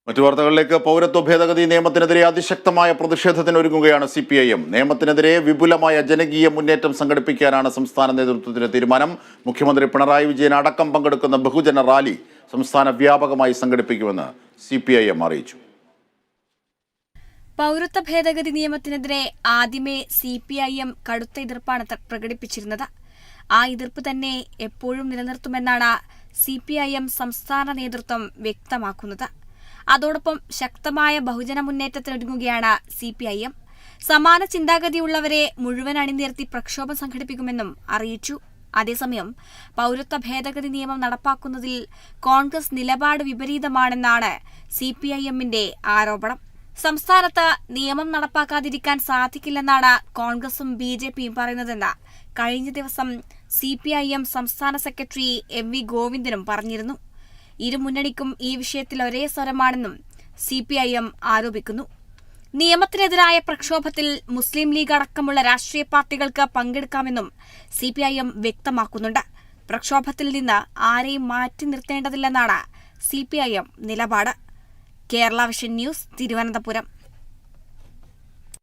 മറ്റു വാർത്തകളിലേക്ക് പൗരത്വ ഭേദഗതി നിയമത്തിനെതിരെ അതിശക്തമായ പ്രതിഷേധത്തിനൊരുങ്ങുകയാണ് CPIM. നിയമത്തിനെതിരെ വിപുലമായ ജനകീയ മുന്നേറ്റം സംഘടിപ്പിക്കാനാണ് സംസ്ഥാന നേതൃത്വത്തിന്റെ തീരുമാനം. മുഖ്യമന്ത്രി പിണറായി വിജയൻ അടക്കം പങ്കെടുക്കുന്ന ബഹുജന റാലി സംസ്ഥാന വ്യാപകമായി സംഘടിപ്പിക്കുമെന്ന് CPIM അറിയിച്ചു. പൗരത്വ ഭേദഗതി നിയമത്തിനെതിരെ ആദ്യമേ CPIM കടുത്ത എതിർപ്പാണ് പ്രകടിപ്പിച്ചിരുന്നത്. ആ എതിർപ്പ് തന്നെ എപ്പോഴും നിലനിർത്തുമെന്നാണ് CPIM സംസ്ഥാന നേതൃത്വം വ്യക്തമാക്കുന്നത്. അതോടൊപ്പം ശക്തമായ ബഹുജന മുന്നേറ്റത്തിനൊരുങ്ങുകയാണ് CPIM. സമാന ചിന്താഗതിയുള്ളവരെ മുഴുവൻ അണിനിരത്തി പ്രക്ഷോഭം സംഘടിപ്പിക്കുമെന്നും അറിയിച്ചു. അതേസമയം പൗരത്വ ഭേദഗതി നിയമം നടപ്പാക്കുന്നതിൽ കോൺഗ്രസ് നിലപാട് വിപരീതമാണെന്നാണ് CPIMന്റെ ആരോപണം. സംസ്ഥാനത്ത് നിയമം നടപ്പാക്കാതിരിക്കാൻ സാധിക്കില്ലെന്നാണ് കോൺഗ്രസും BJPയും പറയുന്നതെന്ന് കഴിഞ്ഞ ദിവസം CPIM സംസ്ഥാന സെക്രട്ടറി MV ഗോവിന്ദനും പറഞ്ഞിരുന്നു. ഇരു മുന്നണിക്കും ഈ വിഷയത്തിൽ ഒരേ സ്വരമാണെന്നും CPIM ആരോപിക്കുന്നു. നിയമത്തിനെതിരായ പ്രക്ഷോഭത്തിൽ മുസ്ലിം ലീഗ് അടക്കമുള്ള രാഷ്ട്രീയ പാർട്ടികൾക്ക് പങ്കെടുക്കാമെന്നും CPIM വ്യക്തമാക്കുന്നുണ്ട്. പ്രക്ഷോഭത്തിൽ നിന്ന് ആരെയും മാറ്റി നിർത്തേണ്ടതില്ലെന്നാണ് CPIM നിലപാട്. Kerala vision news, Thiruvananthapuram.